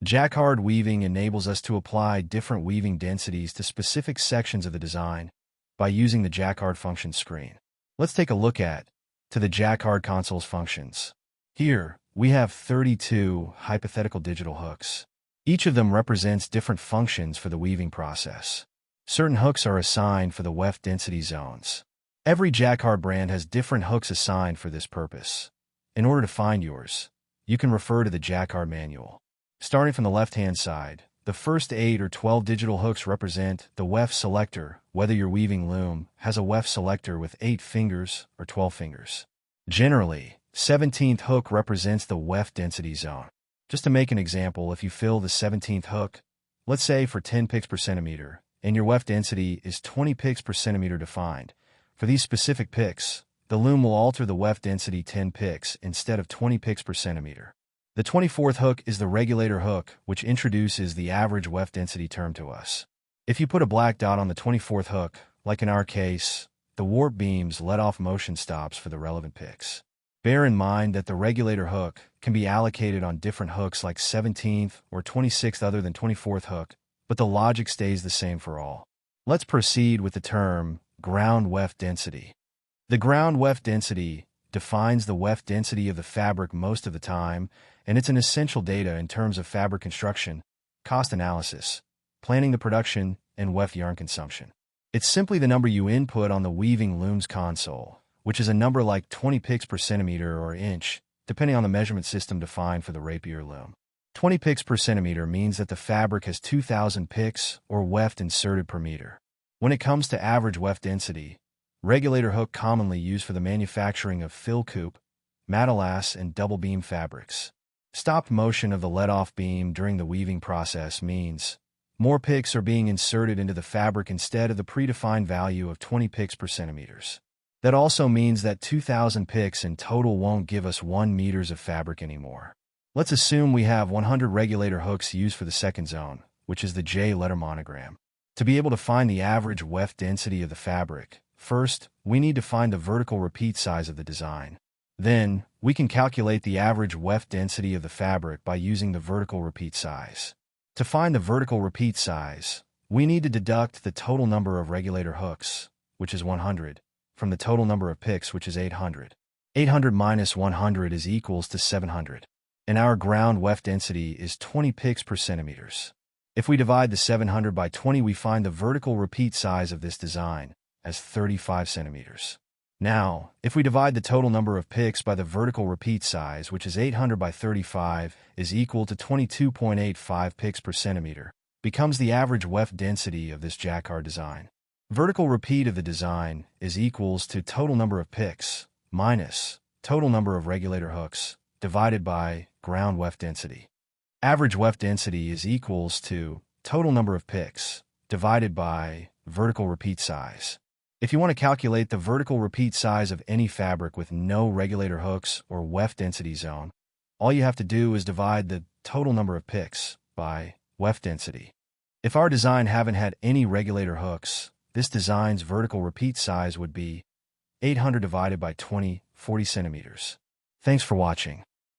Jacquard weaving enables us to apply different weaving densities to specific sections of the design by using the Jacquard function screen. Let's take a look at the Jacquard console's functions. Here, we have 32 hypothetical digital hooks. Each of them represents different functions for the weaving process. Certain hooks are assigned for the weft density zones. Every Jacquard brand has different hooks assigned for this purpose. In order to find yours, you can refer to the Jacquard manual. Starting from the left-hand side, the first 8 or 12 digital hooks represent the weft selector, whether your weaving loom has a weft selector with 8 fingers or 12 fingers. Generally, 17th hook represents the weft density zone. Just to make an example, if you fill the 17th hook, let's say for 10 picks per centimeter, and your weft density is 20 picks per centimeter defined, for these specific picks, the loom will alter the weft density 10 picks instead of 20 picks per centimeter. The 24th hook is the regulator hook, which introduces the average weft density term to us. If you put a black dot on the 24th hook, like in our case, the warp beams let off motion stops for the relevant picks. Bear in mind that the regulator hook can be allocated on different hooks like 17th or 26th other than 24th hook, but the logic stays the same for all. Let's proceed with the term ground weft density. The ground weft density defines the weft density of the fabric most of the time, and it's an essential data in terms of fabric construction, cost analysis, planning the production, and weft yarn consumption. It's simply the number you input on the weaving loom's console, which is a number like 20 picks per centimeter or inch, depending on the measurement system defined for the rapier loom. 20 picks per centimeter means that the fabric has 2,000 picks or weft inserted per meter. When it comes to average weft density, regulator hook commonly used for the manufacturing of fill coupe, matalas, and double beam fabrics. Stopped motion of the let-off beam during the weaving process means more picks are being inserted into the fabric instead of the predefined value of 20 picks per centimeters. That also means that 2,000 picks in total won't give us 1 meters of fabric anymore. Let's assume we have 100 regulator hooks used for the second zone, which is the J letter monogram. To be able to find the average weft density of the fabric, first, we need to find the vertical repeat size of the design. Then, we can calculate the average weft density of the fabric by using the vertical repeat size. To find the vertical repeat size, we need to deduct the total number of regulator hooks, which is 100, from the total number of picks, which is 800. 800 minus 100 is equals to 700. And our ground weft density is 20 picks per centimeters. If we divide the 700 by 20, we find the vertical repeat size of this design as 35 centimeters. Now, if we divide the total number of picks by the vertical repeat size, which is 800 by 35, is equal to 22.85 picks per centimeter, becomes the average weft density of this Jacquard design. Vertical repeat of the design is equals to total number of picks minus total number of regulator hooks divided by ground weft density. Average weft density is equals to total number of picks divided by vertical repeat size. If you want to calculate the vertical repeat size of any fabric with no regulator hooks or weft density zone, all you have to do is divide the total number of picks by weft density. If our design haven't had any regulator hooks, this design's vertical repeat size would be 800 divided by 20, 40 centimeters. Thanks for watching.